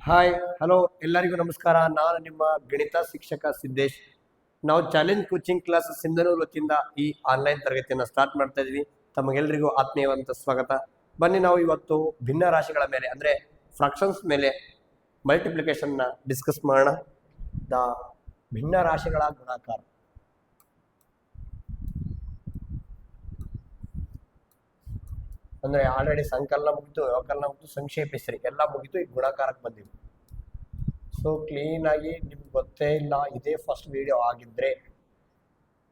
Hi hello ಎಲ್ಲರಿಗೂ ನಮಸ್ಕಾರ. ನಾನು ನಿಮ್ಮ ಗಣಿತ ಶಿಕ್ಷಕ ಸಿದ್ದೇಶ್. ನಾವು ಚಾಲೆಂಜ್ ಕೋಚಿಂಗ್ ಕ್ಲಾಸ್ ಸಿಂಧನೂರು ವತಿಯಿಂದ ಈ ಆನ್ಲೈನ್ ತರಗತಿಯನ್ನು ಸ್ಟಾರ್ಟ್ ಮಾಡ್ತಾ ಇದ್ವಿ. ತಮಗೆಲ್ಲರಿಗೂ ಆತ್ಮೀಯವಂತ ಸ್ವಾಗತ. ಬನ್ನಿ ನಾವು ಇವತ್ತು ಭಿನ್ನ ರಾಶಿಗಳ ಮೇಲೆ ಅಂದರೆ ಫ್ರಾಕ್ಷನ್ಸ್ ಮೇಲೆ ಮಲ್ಟಿಪ್ಲಿಕೇಶನ್ನ ಡಿಸ್ಕಸ್ ಮಾಡೋಣ. ದ ಭಿನ್ನ ರಾಶಿಗಳ ಗುಣಾಕಾರ. ಅಂದರೆ ಆಲ್ರೆಡಿ ಸಂಕಲನ ಮುಗಿತು, ವ್ಯವಕಲನ ಮುಗಿತು, ಸಂಕ್ಷೇಪಿಸ್ರಿ ಎಲ್ಲ ಮುಗಿತು, ಈಗ ಗುಣಾಕಾರಕ್ಕೆ ಬಂದಿವಿ. ಸೊ ಕ್ಲೀನಾಗಿ ನಿಮ್ಗೆ ಗೊತ್ತೇ ಇಲ್ಲ, ಇದೇ ಫಸ್ಟ್ ವಿಡಿಯೋ ಆಗಿದ್ರೆ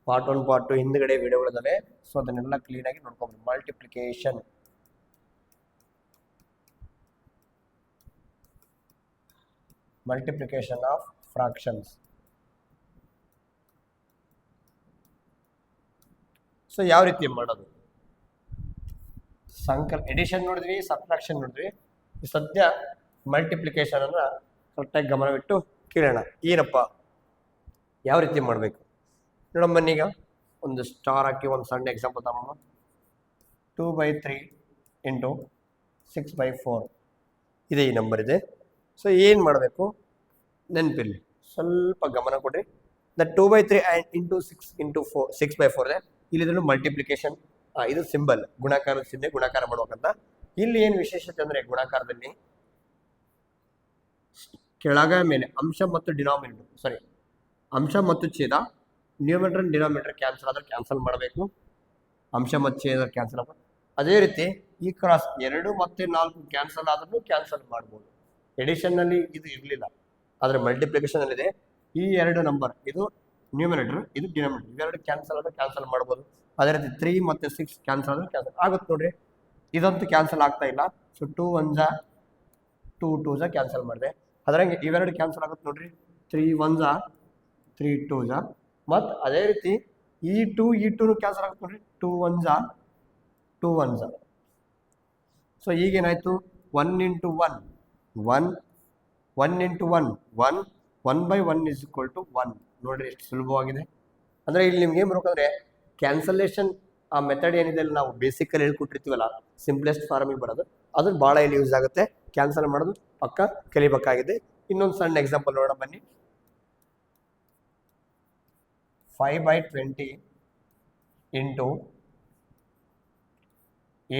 ಪಾರ್ಟ್ 1 ಪಾರ್ಟ್ 2 ಹಿಂದ್ಗಡೆ ವಿಡಿಯೋಗಳಿದಾವೆ. ಸೊ ಅದನ್ನೆಲ್ಲ ಕ್ಲೀನಾಗಿ ನೋಡ್ಕೊಬೋದು. Multiplication of fractions. ಸೊ ಯಾವ ರೀತಿ ಮಾಡೋದು? ಎಡಿಷನ್ ನೋಡಿದ್ವಿ, ಸಬ್ಟ್ರಾಕ್ಷನ್ ನೋಡಿದ್ವಿ. ಈ ಸದ್ಯ ಮಲ್ಟಿಪ್ಲಿಕೇಶನ್ ಅನ್ನ ಕರೆಕ್ಟಾಗಿ ಗಮನವಿಟ್ಟು ಕೇಳೋಣ. ಏನಪ್ಪ ಯಾವ ರೀತಿ ಮಾಡಬೇಕು ನೋಡಮ್ಮ. ಬನ್ನೀಗ ಒಂದು ಸ್ಟಾರ್ ಹಾಕಿ ಒಂದು ಸಣ್ಣ ಎಕ್ಸಾಂಪಲ್ ತಗೊಂಡು 2/3 ಇಂಟು 6/4 ಇದೆ, ಈ ನಂಬರ್ ಇದೆ. ಸೊ ಏನು ಮಾಡಬೇಕು ನೆನಪಿರಲಿ, ಸ್ವಲ್ಪ ಗಮನ ಕೊಡ್ರಿ. ದ 2/3 ಇಂಟು 6/4 ಇದೆ. ಇಲ್ಲಿದ್ರು ಮಲ್ಟಿಪ್ಲಿಕೇಶನ್, ಇದು ಸಿಂಬಲ್, ಗುಣಾಕಾರದ ಚಿಹ್ನೆ, ಗುಣಾಕಾರ ಮಾಡ್ಬೇಕಂತ. ಇಲ್ಲಿ ಏನು ವಿಶೇಷತೆ ಅಂದರೆ ಗುಣಾಕಾರದಲ್ಲಿ ಕೆಳಗ ಮೇಲೆ ಅಂಶ ಮತ್ತು ಡಿನಾಮಿನೇಟರ್, ಅಂಶ ಮತ್ತು ಛೇದ, ನ್ಯೂಮಿನೇಟರ್ ಡಿನಾಮಿನೇಟರ್ ಕ್ಯಾನ್ಸಲ್ ಆದ್ರೆ ಕ್ಯಾನ್ಸಲ್ ಮಾಡಬೇಕು. ಅಂಶ ಮತ್ತು ಛೇದ ಕ್ಯಾನ್ಸಲ್ ಆಗ. ಅದೇ ರೀತಿ ಈ ಕ್ರಾಸ್ 2 ಮತ್ತು 4 ಕ್ಯಾನ್ಸಲ್ ಆದ್ರೂ ಕ್ಯಾನ್ಸಲ್ ಮಾಡ್ಬೋದು. ಎಡಿಷನ್ನಲ್ಲಿ ಇದು ಇರಲಿಲ್ಲ, ಆದರೆ ಮಲ್ಟಿಪ್ಲಿಕೇಶನಲ್ಲಿದೆ. ಈ 2 ನಂಬರ್, ಇದು ನ್ಯೂಮಿನೇಟರ್, ಇದು ಡಿನಾಮಿನೇಟರ್, ಇವೆರಡು ಕ್ಯಾನ್ಸಲ್ ಆದ್ರೆ ಕ್ಯಾನ್ಸಲ್ ಮಾಡ್ಬೋದು. ಅದೇ ರೀತಿ 3 ಮತ್ತು 6 ಕ್ಯಾನ್ಸಲ್ ಆದ್ರೆ ಕ್ಯಾನ್ಸಲ್ ಆಗುತ್ತೆ ನೋಡ್ರಿ. ಇದಂತೂ ಕ್ಯಾನ್ಸಲ್ ಆಗ್ತಾ ಇಲ್ಲ. ಸೊ 2 1 2 2 ಕ್ಯಾನ್ಸಲ್ ಮಾಡಿದೆ. ಅದ್ರಂಗೆ ಇವೆರಡು ಕ್ಯಾನ್ಸಲ್ ಆಗುತ್ತೆ ನೋಡ್ರಿ. 3 1 3 2 ಮತ್ತು ಅದೇ ರೀತಿ ಈ 2 ಕ್ಯಾನ್ಸಲ್ ಆಗುತ್ತೆ ನೋಡ್ರಿ. 2 1 2 1. ಸೊ ಈಗೇನಾಯ್ತು, 1 into 1 1 1 into 1 1 1/1 is equal to 1. ನೋಡ್ರಿ ಎಷ್ಟು ಸುಲಭವಾಗಿದೆ. ಅಂದರೆ ಇಲ್ಲಿ ನಿಮ್ಗೆ ಏನು ಬರ್ಬೇಕಂದ್ರೆ ಕ್ಯಾನ್ಸಲೇಷನ್ ಆ ಮೆಥಡ್ ಏನಿದೆ ನಾವು ಬೇಸಿಕಲ್ಲಿ ಹೇಳ್ಕೊಟ್ಟಿರ್ತೀವಲ್ಲ, ಸಿಂಪ್ಲೆಸ್ಟ್ ಫಾರ್ಮಿಗೆ ಬರೋದು, ಅದು ಭಾಳ ಇಲ್ಲಿ ಯೂಸ್ ಆಗುತ್ತೆ. ಕ್ಯಾನ್ಸಲ್ ಮಾಡೋದು ಪಕ್ಕ ಕಲಿಬೇಕಾಗಿದೆ. ಇನ್ನೊಂದು ಸಣ್ಣ ಎಕ್ಸಾಂಪಲ್ ನೋಡೋಣ ಬನ್ನಿ. 5/20 ಇಂಟು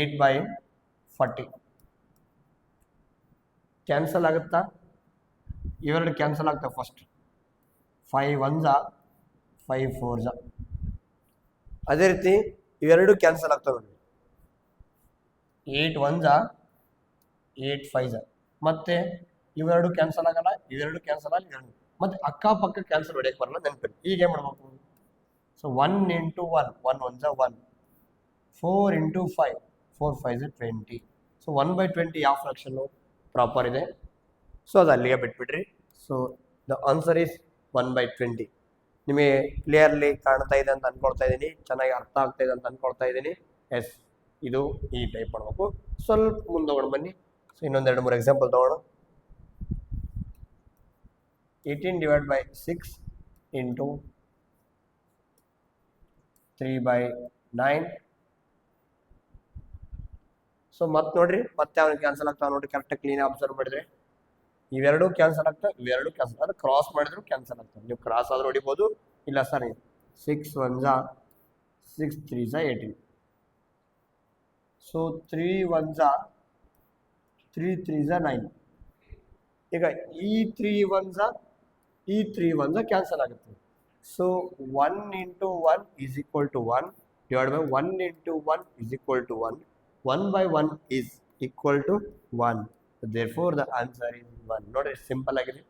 8/40 ಕ್ಯಾನ್ಸಲ್ ಆಗುತ್ತಾ? ಇವೆರಡು ಕ್ಯಾನ್ಸಲ್ ಆಗ್ತವೆ. ಫಸ್ಟ್ 5 1 5 4. ಅದೇ ರೀತಿ ಇವೆರಡು ಕ್ಯಾನ್ಸಲ್ ಆಗ್ತವೆ ನೋಡಿ. 8 1 8 5. ಮತ್ತೆ ಇವೆರಡು ಕ್ಯಾನ್ಸಲ್ ಆಗಲ್ಲ, ಇವೆರಡು ಕ್ಯಾನ್ಸಲ್ ಆಗಲ್ಲ, ಇವೆರಡು ಮತ್ತೆ ಅಕ್ಕಪಕ್ಕ ಕ್ಯಾನ್ಸಲ್ ಹೊಡೆಯಕ್ಕೆ ಬರಲ್ಲ. ನೆನಪಿಡಿ. ಈಗ ಏನು ಮಾಡ್ಬೇಕು? So 1 into 1 1 1 1 4 into 5 4 5 20. ಸೊ 1/20 ಯಾವ ಫ್ರಾಕ್ಷನ್ನು ಪ್ರಾಪರ್ ಇದೆ? ಸೊ ಅದು ಅಲ್ಲಿಗೆ ಬಿಟ್ಬಿಡ್ರಿ. So the answer is 1/20. ನಿಮಗೆ ಕ್ಲಿಯರ್ಲಿ ಕಾಣ್ತಾ ಇದೆ ಅಂತ ಅನ್ಕೊಳ್ತಾ ಇದ್ದೀನಿ, ಚೆನ್ನಾಗಿ ಅರ್ಥ ಆಗ್ತಾ ಇದೆ ಅಂತ ಅನ್ಕೊಳ್ತಾ ಇದ್ದೀನಿ. ಎಸ್, ಇದು ಈ ಟೈಪ್ ಮಾಡಬೇಕು. ಸ್ವಲ್ಪ ಮುಂದೆ ತಗೊಂಡು ಬನ್ನಿ. ಸೊ ಇನ್ನೊಂದು 2 3 ಎಕ್ಸಾಂಪಲ್ ತಗೋಣ. 18/6 ಇಂಟು 3/9. ಸೊ ಮತ್ತೆ ನೋಡ್ರಿ, ಮತ್ತೆ ಅವ್ನಿಗೆ ಕ್ಯಾನ್ಸಲ್ ಆಗ್ತಾವೆ ನೋಡ್ರಿ. ಕರೆಕ್ಟಾಗಿ ಕ್ಲೀನ್ ಅಬ್ಸರ್ವ್ ಮಾಡಿದ್ರೆ ಇವೆರಡು ಕ್ಯಾನ್ಸಲ್ ಆಗ್ತವೆ, ಇವೆರಡು ಕ್ಯಾನ್ಸಲ್. ಅದು ಕ್ರಾಸ್ ಮಾಡಿದ್ರು ಕ್ಯಾನ್ಸಲ್ ಆಗ್ತವೆ. ನೀವು ಕ್ರಾಸ್ ಆದ್ರೂ ಹೊಡಿಬೋದು, ಇಲ್ಲ ಸರ್ 6 1 6 3 18. ಸೊ 3 1 3 3 9. ಈಗ ಈ 3 1 ಕ್ಯಾನ್ಸಲ್ ಆಗುತ್ತೆ. So 1 into 1 is equal to 1 divide by 1 into 1 is equal to 1 1/1 is equal to 1. therefore the answer is 1. ನೋಡಿ ಸಿಂಪಲ್ ಆಗಿದೆ.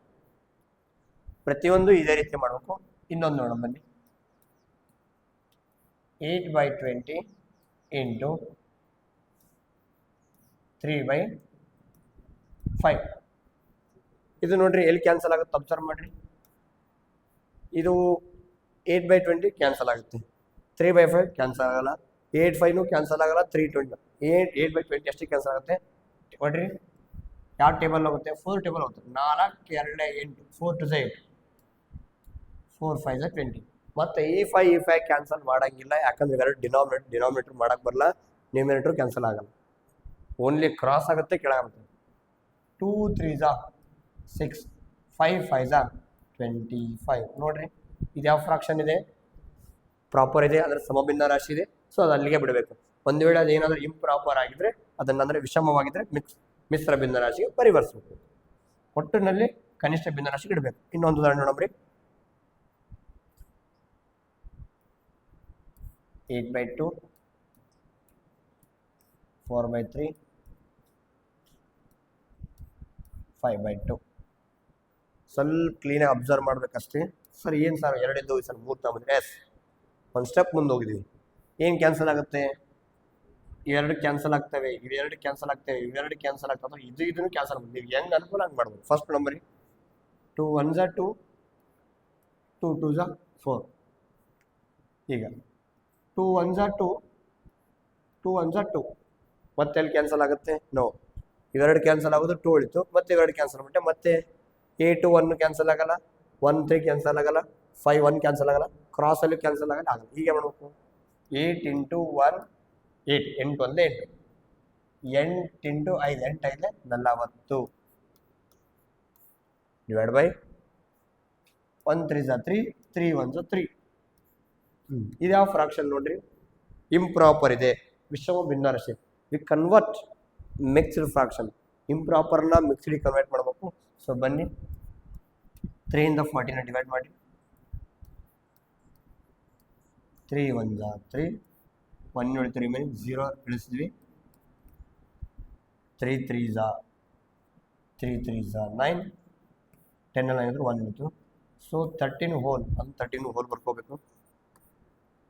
ಪ್ರತಿಯೊಂದು ಇದೇ ರೀತಿ ಮಾಡಬೇಕು. ಇನ್ನೊಂದು ನೋಡೋಣ ಬನ್ನಿ. 8/20 ಇಂಟು 3/5. ಇದು ನೋಡ್ರಿ ಎಲ್ಲಿ ಕ್ಯಾನ್ಸಲ್ ಆಗುತ್ತೆ ಅಬ್ಸರ್ವ್ ಮಾಡ್ರಿ. ಇದು 8/20 ಕ್ಯಾನ್ಸಲ್ ಆಗುತ್ತೆ, 3/5 ಕ್ಯಾನ್ಸಲ್ ಆಗಲ್ಲ, 8/5 ಕ್ಯಾನ್ಸಲ್ ಆಗಲ್ಲ, 3/20 8/20 ಅಷ್ಟೇ ಕ್ಯಾನ್ಸಲ್ ಆಗುತ್ತೆ. ನೋಡ್ರಿ ಯಾವ ಟೇಬಲ್ ಹೋಗುತ್ತೆ? 4 ಟೇಬಲ್ ಹೋಗುತ್ತೆ. 4 2 8 4 2 8 4 5 20. ಮತ್ತೆ ಈ 5 ಕ್ಯಾನ್ಸಲ್ ಮಾಡಂಗಿಲ್ಲ, ಯಾಕಂದ್ರೆ ಇವೆರಡು ಡಿನಾಮಿನೇಟರ್ ಮಾಡಕ್ ಬರಲ್ಲ, ನ್ಯೂಮಿನೇಟರ್ ಕ್ಯಾನ್ಸಲ್ ಆಗಲ್ಲ. ಓನ್ಲಿ ಕ್ರಾಸ್ ಆಗುತ್ತೆ, ಕೆಳಗಾಗುತ್ತೆ. 2 3 6 5 5 25 ನೋಡ್ರಿ ಇದು ಯಾವ ಫ್ರಾಕ್ಷನ್ ಇದೆ ಪ್ರಾಪರ್ ಇದೆ ಅದರ ಸಮಭಿನ್ನ ರಾಶಿ ಇದೆ ಸೊ ಅದು ಅಲ್ಲಿಗೆ ಬಿಡಬೇಕು ಒಂದು ವೇಳೆ ಅದು ಏನಾದರೂ ಇಂಪ್ರಾಪರ್ ಆಗಿದ್ರೆ ಅದನ್ನ ಅಂದರೆ ವಿಷಮವಾಗಿದ್ರೆ ಮಿಶ್ರ ಭಿನ್ನ ರಾಶಿಗೆ ಪರಿವರ್ತಿಸಬೇಕು ಒಟ್ಟಿನಲ್ಲಿ ಕನಿಷ್ಠ ಭಿನ್ನ ರಾಶಿಗೆ ಇಡಬೇಕು ಇನ್ನೊಂದು ಉದಾಹರಣೆ ನೋಡ್ರಿ 8/2 4/3 5/2 ಸ್ವಲ್ಪ ಕ್ಲೀನಾಗಿ ಅಬ್ಸರ್ವ್ ಮಾಡ್ಬೇಕಷ್ಟೇ ಸರ್ ಏನು ಸರ್ ಎರಡಿದ್ದು ಸರ್ 3 ತಗೊಂಡ್ರೆ ಎಸ್ ಒಂದು ಸ್ಟೆಪ್ ಮುಂದೆ ಹೋಗಿದ್ದೀವಿ ಏನು ಕ್ಯಾನ್ಸಲ್ ಆಗುತ್ತೆ ಇವೆರಡು ಕ್ಯಾನ್ಸಲ್ ಆಗ್ತವೆ ಇವೆರಡು ಕ್ಯಾನ್ಸಲ್ ಆಗ್ತವೆ ಇವೆರಡು ಕ್ಯಾನ್ಸಲ್ ಆಗ್ತವೆ ಇದನ್ನು ಕ್ಯಾನ್ಸಲ್ ನೀವು ಹೆಂಗೆ ಅನುಕೂಲ ಹಂಗೆ ಮಾಡ್ಬೋದು ಫಸ್ಟ್ ನಂಬರಿ 2 1s 2 2 2s 4 ಈಗ 2 1s 2 2 1s 2 ಮತ್ತೆ ಎಲ್ಲಿ ಕ್ಯಾನ್ಸಲ್ ಆಗುತ್ತೆ ನೋ ಇವೆರಡು ಕ್ಯಾನ್ಸಲ್ ಆಗೋದು 2 ಉಳಿತು ಮತ್ತೆ ಇವೆರಡು ಕ್ಯಾನ್ಸಲ್ ಬಿಟ್ಟೆ ಮತ್ತೆ 8 1 ಕ್ಯಾನ್ಸಲ್ ಆಗಲ್ಲ 1 3 ಕ್ಯಾನ್ಸಲ್ ಆಗಲ್ಲ 5 1 ಕ್ಯಾನ್ಸಲ್ ಆಗಲ್ಲ ಕ್ರಾಸಲ್ಲಿ ಕ್ಯಾನ್ಸಲ್ ಆಗಲ್ಲ ಹೀಗೆ ಮಾಡಬೇಕು 8 × 1 8 8 1 8 8 × 5 8 5 40 ಡಿವೈಡ್ ಬೈ 1 3s 3 3 1s 3 ಇದು ಯಾವ ಫ್ರಾಕ್ಷನ್ ನೋಡ್ರಿ ಇಂಪ್ರಾಪರ್ ಇದೆ ವಿಷಮ ಭಿನ್ನ ರಾಶಿ ವಿ ಕನ್ವರ್ಟ್ ಮಿಕ್ಸ್ಡ್ ಫ್ರಾಕ್ಷನ್ ಇಂಪ್ರಾಪರ್ನ ಮಿಕ್ಸ್ಡ್ ಕನ್ವರ್ಟ್ ಮಾಡಬೇಕು ಸೊ ಬನ್ನಿ 3 ಇಂದ 14 ಡಿವೈಡ್ ಮಾಡಿ 3 1s 3 1 ಉಳಿತು ರಿಮೈನಿಂಗ್ 0 ಇಳಿಸಿದ್ವಿ 3 3s 9 10 ಅಲ್ಲಿ ಏನಾದರೂ 1 ಉಳಿತು ಸೊ 13 ಹೋಲ್ ಅದು 13 ಹೋಲ್ ಬರ್ಕೋಬೇಕು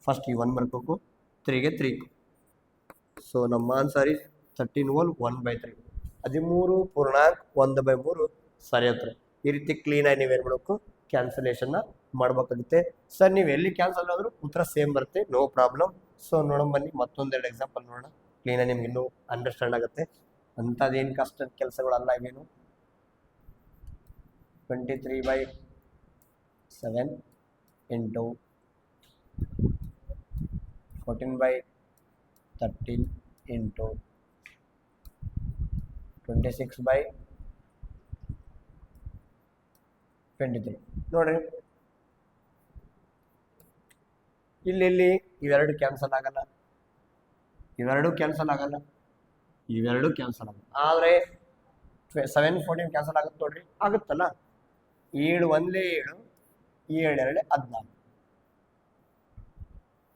ಫಸ್ಟ್ ಈ 1 ಬರ್ಕೋಬೇಕು 3ಗೆ 3 ಸೊ ನಮ್ಮ ಆನ್ಸರ್ ಇಸ್ 13 ಹೋಲ್ 1/3 13 ಪೂರ್ಣಾಂಕ 1/3 ಸರಿ ಹತ್ರ ಈ ರೀತಿ ಕ್ಲೀನಾಗಿ ನೀವೇನು ಮಾಡಬೇಕು ಕ್ಯಾನ್ಸಲೇಷನ್ನ ಮಾಡಬೇಕಾಗುತ್ತೆ ಸರ್ ನೀವು ಎಲ್ಲಿ ಕ್ಯಾನ್ಸಲ್ ಆದರೂ ಉತ್ತರ ಸೇಮ್ ಬರುತ್ತೆ ನೋ ಪ್ರಾಬ್ಲಮ್ ಸೊ ನೋಡೋಣ ಬನ್ನಿ ಮತ್ತೊಂದೆರಡು ಎಕ್ಸಾಂಪಲ್ ನೋಡೋಣ ಕ್ಲೀನಾಗಿ ನಿಮ್ಗೆ ಇನ್ನೂ ಅಂಡರ್ಸ್ಟ್ಯಾಂಡ್ ಆಗುತ್ತೆ ಅಂಥದ್ದೇನು ಕಷ್ಟದ ಕೆಲಸಗಳಲ್ಲ ಇವೇನು 23/7 ಇಂಟು 14/13 ಇಂಟು 26/23 ನೋಡ್ರಿ ಇಲ್ಲಿ ಇವೆರಡು ಕ್ಯಾನ್ಸಲ್ ಆಗಲ್ಲ ಇವೆರಡು ಕ್ಯಾನ್ಸಲ್ ಆಗಲ್ಲ ಇವೆರಡು ಕ್ಯಾನ್ಸಲ್ ಆಗಲ್ಲ ಆದರೆ 7 14 ಕ್ಯಾನ್ಸಲ್ ಆಗುತ್ತೆ ನೋಡ್ರಿ ಆಗುತ್ತಲ್ಲ 7 1 7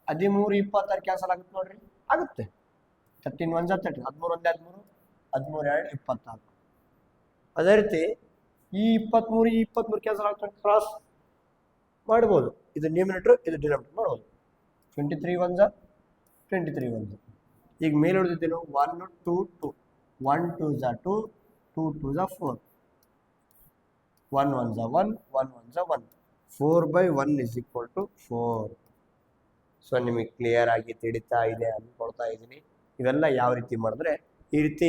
7 2 14 13 26 ಕ್ಯಾನ್ಸಲ್ ಆಗುತ್ತೆ ನೋಡ್ರಿ ಆಗುತ್ತೆ 13 1s 13 13 1 13 13 2 24 ಅದೇ ರೀತಿ ಈ 23 ಕ್ಯಾನ್ಸಲ್ ಆಗ್ತದೆ ಕ್ರಾಸ್ ಮಾಡ್ಬೋದು ಇದು ನ್ಯೂಮಿನೇಟರ್ ಇದು ಡಿನಾಮಿನೇಟರ್ ಮಾಡ್ಬೋದು 23 1s 23 1s ಈಗ ಮೇಲೆ ಉಳಿದಿದ್ದೇನು 1 2 2 1 2s 2 2 2s 4 1 1s 1 1 1s 1 4/1 is equal to 4 so ನಿಮಗೆ ಕ್ಲಿಯರ್ ಆಗಿ ತಿಳಿತಾ ಇದೆ ಅಂದ್ಕೊಳ್ತಾ ಇದ್ದೀನಿ ಇವೆಲ್ಲ ಯಾವ ರೀತಿ ಮಾಡಿದ್ರೆ ಈ ರೀತಿ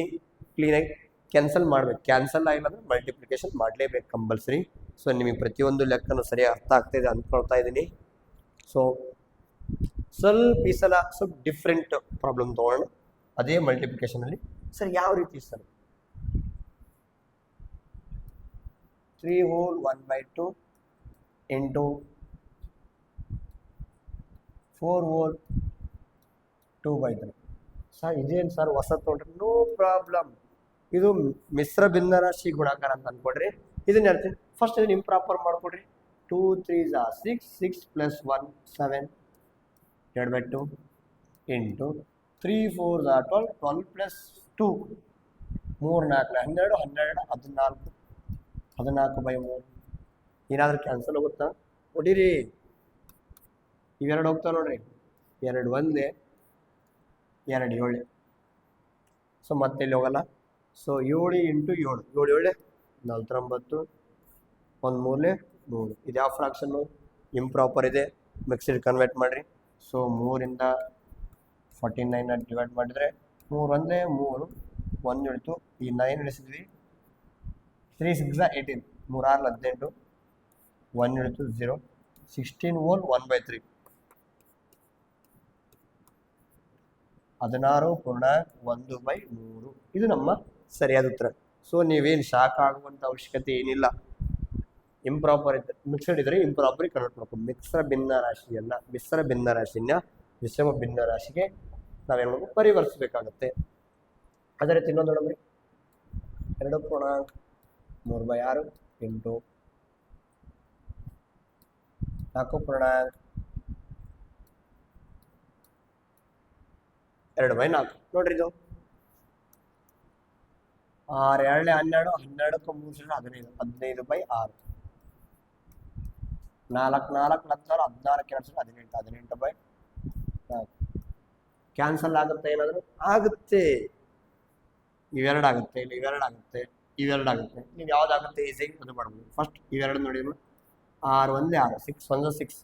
ಕ್ಲೀನಾಗಿ ಕ್ಯಾನ್ಸಲ್ ಮಾಡ್ಬೇಕು ಕ್ಯಾನ್ಸಲ್ ಆಗಿಲ್ಲ ಅಂದರೆ ಮಲ್ಟಿಪ್ಲಿಕೇಶನ್ ಮಾಡಲೇಬೇಕು ಕಂಪಲ್ಸರಿ ಸೊ ನಿಮಗೆ ಪ್ರತಿಯೊಂದು ಲೆಕ್ಕನೂ ಸರಿಯಾಗಿ ಅರ್ಥ ಆಗ್ತಾಯಿದೆ ಅಂದ್ಕೊಳ್ತಾ ಇದ್ದೀನಿ ಸೊ ಸ್ವಲ್ಪ ಈ ಸಲ ಸ್ವಲ್ಪ ಡಿಫ್ರೆಂಟ್ ಪ್ರಾಬ್ಲಮ್ ತೊಗೊಳ್ಳೋಣ ಅದೇ ಮಲ್ಟಿಪ್ಲಿಕೇಶನಲ್ಲಿ ಸರ್ ಯಾವ ರೀತಿ sir 3 whole 1/2 into 4 whole 2/3 sir ಇದೇನು ಸರ್ ಹೊಸದು ನೋಡ್ರಿ ನೋ ಪ್ರಾಬ್ಲಮ್ ಇದು ಮಿಶ್ರ ಭಿನ್ನ ರಾಶಿ ಗುಣಾಕಾರ ಅಂತ ಅಂದ್ಕೊಡ್ರಿ ಇದನ್ನ ಹೇಳ್ತೀನಿ ಫಸ್ಟ್ ಇದನ್ನ ಇಂಪ್ರಾಪರ್ ಮಾಡ್ಕೊಡ್ರಿ 2 3s 6 6 + 1 7 /2 ಇಂಟು 3 4s 12 12 + 2 3 4 12 12 14 ಏನಾದರೂ ಕ್ಯಾನ್ಸಲ್ ಹೋಗುತ್ತಾ ಹೊಡೀರಿ ಇವೆರಡು ಹೋಗ್ತಾ ನೋಡ್ರಿ 2 1 2 7 ಸೊ ಮತ್ತೆ ಇಲ್ಲಿ ಹೋಗಲ್ಲ ಸೊ 7 × 7 7 7 49 1 3 3 ಇದು ಯಾವ ಫ್ರಾಕ್ಷನ್ನು ಇಂಪ್ರಾಪರ್ ಇದೆ ಮಿಕ್ಸ್ಡ್ ಕನ್ವರ್ಟ್ ಮಾಡಿರಿ ಸೊ 3 ಇಂದ 49 ಡಿವೈಡ್ ಮಾಡಿದರೆ 3 1 3 1 ಉಳಿತು ಈ 9 ಇಳಿಸಿದ್ವಿ 3 6 18 3 6 18 1 ಉಳಿತು 0 16 ಹೋಲ್ 1/3 16 ಪೂರ್ಣ 1/3 ಇದು ನಮ್ಮ ಸರಿಯಾದ ಉತ್ತರ ಸೊ ನೀವೇನು ಶಾಕ್ ಆಗುವಂಥ ಅವಶ್ಯಕತೆ ಏನಿಲ್ಲ. ಇಂಪ್ರಾಪರ್ ಇದ್ದರೆ ಮಿಕ್ಸಡ್ ಇದ್ದರೆ ಇಂಪ್ರಾಪರ್ ಕನ್ವರ್ಟ್ ಮಾಡ್ಬೇಕು. ಮಿಶ್ರ ಭಿನ್ನ ರಾಶಿನ ವಿಷಮ ಭಿನ್ನ ರಾಶಿಗೆ ನಾವೇನು ಮಾಡಬೇಕು, ಪರಿವರ್ತಿಸಬೇಕಾಗುತ್ತೆ. ಅದೇ ರೀತಿ ಇನ್ನೊಂದು ನೋಡಮ್ರಿ, 2.3/6 ಇಂಟು 4.2/4 ನೋಡ್ರಿ. ಇದು 6 2 12, 12ಕ್ಕೆ 3 ಸೇರಿದ್ರೆ 15, 15/6. 4 4 14, 16 ಕ್ಯಾನ್ಸಲ್ 18, 18/4. ಕ್ಯಾನ್ಸಲ್ ಆಗುತ್ತೆ ಏನಾದರೂ? ಆಗುತ್ತೆ. ಇವೆರಡು ಆಗುತ್ತೆ, ಇಲ್ಲಿ ಇವೆರಡು ಆಗುತ್ತೆ, ಇವೆರಡು ಆಗುತ್ತೆ. ನೀವು ಯಾವ್ದಾಗುತ್ತೆ ಈಸಿಯಾಗಿ ಅದು ಮಾಡ್ಬೋದು. ಫಸ್ಟ್ ಇವೆರಡು ನೋಡಿದ್ರು, 6 1 6, 6 1 6,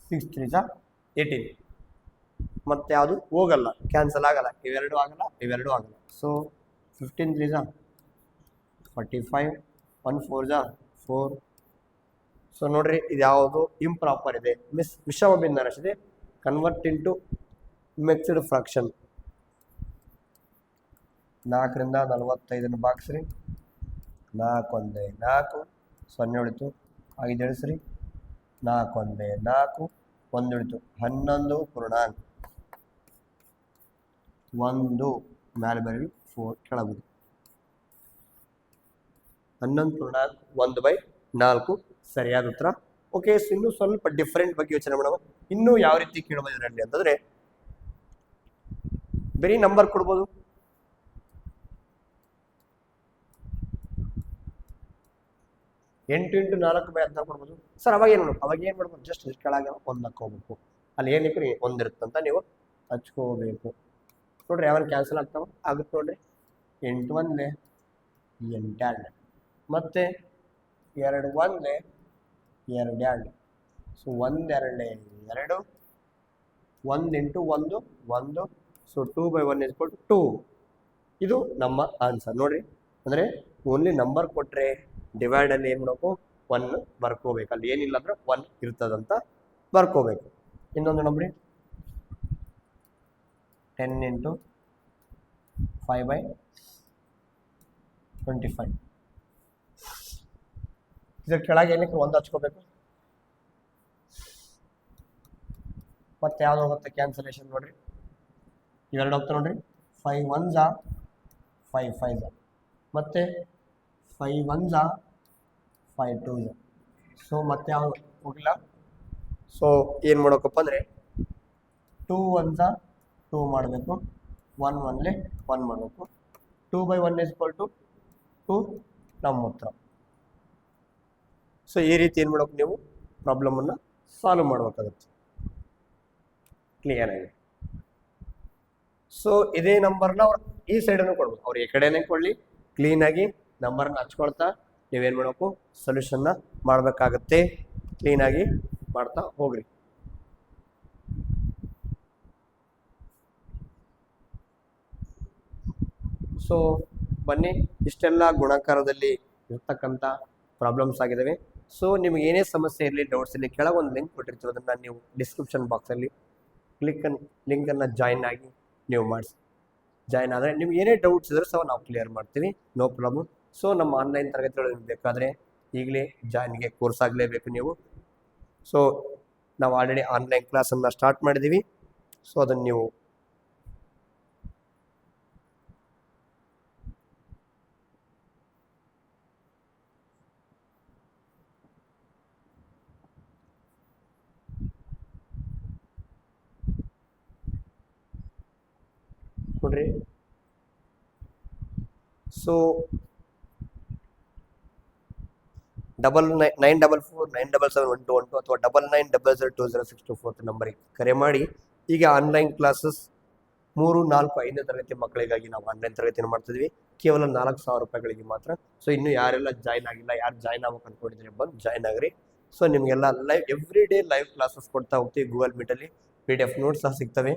6 3 18. ಮತ್ತೆ ಯಾವುದು ಹೋಗಲ್ಲ, ಕ್ಯಾನ್ಸಲ್ ಆಗಲ್ಲ, ಇವೆರಡು ಆಗಲ್ಲ, ಇವೆರಡು ಆಗಲ್ಲ. ಸೊ 15 3 45, 1 4 4. ಸೊ ನೋಡ್ರಿ, ಇದು ಯಾವುದು ಇಂಪ್ರಾಪರ್ ಇದೆ, ವಿಷಮ ಭಿನ್ನ ರಾಶಿ ಇದೆ. Convert into mixed fraction. 4ರಿಂದ 45 ಭಾಗಿಸ್ರಿ, 4 1 4, 0 ಉಳಿತು. 5 ಎಳಿಸ್ರಿ, 4 1 4, 1 ಉಳಿತು. 11.1 ಮ್ಯಾಲೆ ಬರೀ 4 ಕೆಳಗುದು. 11.1/4 ಸರಿಯಾದ ಉತ್ತರ. ಓಕೆ, ಇನ್ನು ಸ್ವಲ್ಪ ಡಿಫ್ರೆಂಟ್ ಬಗ್ಗೆ ಯೋಚನೆ ಮಾಡೋಣ. ಇನ್ನೂ ಯಾವ ರೀತಿ ಕೇಳಬಹುದು ಇದರಲ್ಲಿ ಅಂತಂದ್ರೆ, ಬರೀ ನಂಬರ್ ಕೊಡ್ಬೋದು. 8 × 4/16 ಕೊಡ್ಬೋದು ಸರ್. ಅವಾಗ ಏನು ಮಾಡ್ಬೋದು, ಜಸ್ಟ್ ಕೆಳಗೆ 1 ಹಾಕೋಬೇಕು. ಅಲ್ಲಿ ಏನಿಕ್ರಿ 1 ಇರುತ್ತಂತ ನೀವು ಹಚ್ಕೋಬೇಕು. ನೋಡ್ರಿ, ಯಾವನ್ ಕ್ಯಾನ್ಸಲ್ ಆಗ್ತಾವ? ಆಗುತ್ತೆ ನೋಡ್ರಿ. 8 1 8 2, ಮತ್ತೆ 2 1 2 2. ಸೊ 1 2 2, 1 × 1 1. ಸೊ 2/1 = 2. ಇದು ನಮ್ಮ ಆನ್ಸರ್ ನೋಡ್ರಿ. ಅಂದರೆ ಓನ್ಲಿ ನಂಬರ್ ಕೊಟ್ಟರೆ ಡಿವೈಡಲ್ಲಿ ಏನು ಮಾಡಬೇಕು, 1 ಬರ್ಕೋಬೇಕು. ಅಲ್ಲಿ ಏನಿಲ್ಲ ಅಂದ್ರೆ 1 ಇರ್ತದಂತ ಬರ್ಕೋಬೇಕು. ಇನ್ನೊಂದು ನಂಬರಿ 10 × 5/25. ಇದ್ರ ಕೆಳಗೆ ಏನಕ್ಕೆ 1 ಹಚ್ಕೋಬೇಕು. ಮತ್ತೆ ಯಾವ್ದು ಹೋಗುತ್ತೆ ಕ್ಯಾನ್ಸಲೇಷನ್ ನೋಡ್ರಿ, ಇವೆರಡು ಹೋಗ್ತಾ ನೋಡ್ರಿ. 5 1 5 5, ಮತ್ತೆ 5 1 5 2. ಸೊ ಮತ್ತೆ ಯಾವ ಹೋಗಿಲ್ಲ. ಸೊ ಏನು ಮಾಡೋಕಪ್ಪ ಅಂದರೆ 2 1 2 ಮಾಡಬೇಕು, 1 1 1 ಮಾಡಬೇಕು. 2/1 = 2 ನಮ್ಮ ಉತ್ತರ. ಸೊ ಈ ರೀತಿ ಏನು ಮಾಡೋಕೆ ನೀವು ಪ್ರಾಬ್ಲಮನ್ನು ಸಾಲ್ವ್ ಮಾಡಬೇಕಾಗುತ್ತೆ. ಕ್ಲಿಯರ್ ಆಗಿದೆ. ಸೊ ಇದೇ ನಂಬರ್ನ ಅವ್ರು ಈ ಸೈಡನ್ನು ಕೊಡ್ಬೋದು, ಅವ್ರು ಈ ಕಡೆನೇ ಕೊಡಲಿ, ಕ್ಲೀನಾಗಿ ನಂಬರ್ನ ಹಚ್ಕೊಳ್ತಾ ನೀವೇನು ಮಾಡಬೇಕು, ಸೊಲ್ಯೂಷನ್ನ ಮಾಡಬೇಕಾಗತ್ತೆ. ಕ್ಲೀನಾಗಿ ಮಾಡ್ತಾ ಹೋಗ್ರಿ. ಸೊ ಬನ್ನಿ, ಇಷ್ಟೆಲ್ಲ ಗುಣಾಕಾರದಲ್ಲಿ ಇರ್ತಕ್ಕಂಥ ಪ್ರಾಬ್ಲಮ್ಸ್ ಆಗಿದ್ದಾವೆ. ಸೊ ನಿಮಗೆ ಏನೇ ಸಮಸ್ಯೆ ಇರಲಿ, ಡೌಟ್ಸ್ ಇರಲಿ, ಕೆಳಗೊಂದು ಲಿಂಕ್ ಕೊಟ್ಟಿರ್ತೀವಿ, ಅದನ್ನು ನೀವು ಡಿಸ್ಕ್ರಿಪ್ಷನ್ ಬಾಕ್ಸಲ್ಲಿ ಲಿಂಕನ್ನು ಜಾಯಿನ್ ಆಗಿ ನೀವು ಮಾಡಿಸಿ. ಜಾಯಿನ್ ಆದರೆ ನಿಮ್ಗೆ ಏನೇ ಡೌಟ್ಸ್ ಇದ್ರೂ ಸಹ ನಾವು ಕ್ಲಿಯರ್ ಮಾಡ್ತೀವಿ, ನೋ ಪ್ರಾಬ್ಲಮ್. ಸೊ ನಮ್ಮ ಆನ್ಲೈನ್ ತರಗತಿಗಳು ಬೇಕಾದರೆ ಈಗಲೇ ಜಾಯಿನ್ಗೆ ಕೋರ್ಸ್ ಆಗಲೇಬೇಕು ನೀವು. ಸೊ ನಾವು ಆಲ್ರೆಡಿ ಆನ್ಲೈನ್ ಕ್ಲಾಸನ್ನು ಸ್ಟಾರ್ಟ್ ಮಾಡಿದ್ದೀವಿ. ಸೊ ಅದನ್ನು ನೀವು ನೋಡ್ರಿ. ಸೊ 9944977112 ಅಥವಾ 99002062 ನಂಬರಿಗೆ ಕರೆ ಮಾಡಿ. ಈಗ ಆನ್ಲೈನ್ ಕ್ಲಾಸಸ್ 3, 4, 5ನೇ ತರಗತಿ ಮಕ್ಕಳಿಗಾಗಿ ನಾವು ಆನ್ಲೈನ್ ತರಗತಿಯನ್ನು ಮಾಡ್ತಿದ್ವಿ, ಕೇವಲ 4,000 ರೂಪಾಯಿಗಳಿಗೆ ಮಾತ್ರ. ಸೊ ಇನ್ನು ಯಾರೆಲ್ಲ ಜಾಯ್ನ್ ಆಗಿಲ್ಲ, ಯಾರು ಜಾಯ್ನ್ ಆಗ್ಬೇಕು ಅಂದ್ಕೊಂಡಿದ್ರೆ ಬಂದು ಜಾಯ್ನ್ ಆಗ್ರಿ. ಸೊ ನಿಮಗೆಲ್ಲ ಎವ್ರಿ ಡೇ ಲೈವ್ ಕ್ಲಾಸಸ್ ಕೊಡ್ತಾ ಹೋಗ್ತೀವಿ. ಗೂಗಲ್ ಮೀಟಲ್ಲಿ PDF ನೋಟ್ಸ್ ಸಹ ಸಿಗ್ತವೆ.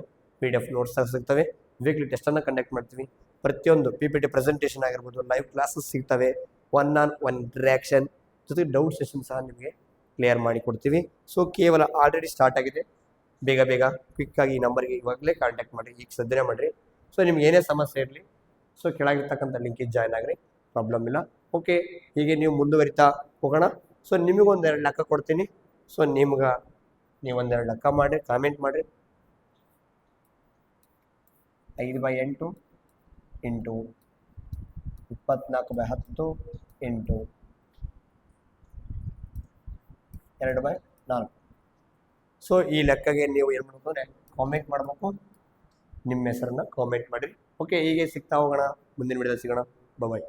ವೀಕ್ಲಿ ಟೆಸ್ಟನ್ನು ಕಂಡಕ್ಟ್ ಮಾಡ್ತೀವಿ. ಪ್ರತಿಯೊಂದು PPT ಪ್ರೆಸೆಂಟೇಷನ್ ಆಗಿರ್ಬೋದು, ಲೈವ್ ಕ್ಲಾಸಸ್ ಸಿಗ್ತವೆ. 1-on-1 ಇಂಟ್ರ್ಯಾಕ್ಷನ್ ಜೊತೆಗೆ ಡೌಟ್ ಸೆಷನ್ ಸಹ ನಿಮಗೆ ಕ್ಲಿಯರ್ ಮಾಡಿ ಕೊಡ್ತೀವಿ. ಸೊ ಕೇವಲ ಆಲ್ರೆಡಿ ಸ್ಟಾರ್ಟ್ ಆಗಿದೆ. ಬೇಗ ಕ್ವಿಕ್ಕಾಗಿ ಈ ನಂಬರ್ಗೆ ಇವಾಗಲೇ ಕಾಂಟ್ಯಾಕ್ಟ್ ಮಾಡಿರಿ, ಈಗ ಸದ್ಯನೇ ಮಾಡಿರಿ. ಸೊ ನಿಮ್ಗೆ ಏನೇ ಸಮಸ್ಯೆ ಇರಲಿ ಸೊ ಕೆಳಗಿರ್ತಕ್ಕಂಥ ಲಿಂಕಿಗೆ ಜಾಯ್ನ್ ಆಗ್ರಿ, ಪ್ರಾಬ್ಲಮ್ ಇಲ್ಲ. ಓಕೆ, ಹೀಗೆ ನೀವು ಮುಂದುವರಿತಾ ಹೋಗೋಣ. ಸೊ ನಿಮಗೊಂದೆರಡು ಲೆಕ್ಕ ಕೊಡ್ತೀನಿ. ಸೊ ನೀವೊಂದೆರಡು ಲೆಕ್ಕ ಮಾಡಿರಿ, ಕಾಮೆಂಟ್ ಮಾಡಿರಿ. 5/8 ಇಂಟು 24/10 ಇಂಟು 2/4. ಸೊ ಈ ಲೆಕ್ಕಗೆ ನೀವು ಏನು ಮಾಡಬೇಕು ಅಂದರೆ ಕಾಮೆಂಟ್ ಮಾಡಬೇಕು, ನಿಮ್ಮ ಹೆಸರನ್ನ ಕಾಮೆಂಟ್ ಮಾಡಿರಿ. ಓಕೆ, ಹೀಗೆ ಸಿಗ್ತಾ ಹೋಗೋಣ. ಮುಂದಿನ ವಿಡಿಯೋದಲ್ಲಿ ಸಿಗೋಣ. ಬಾಯ್.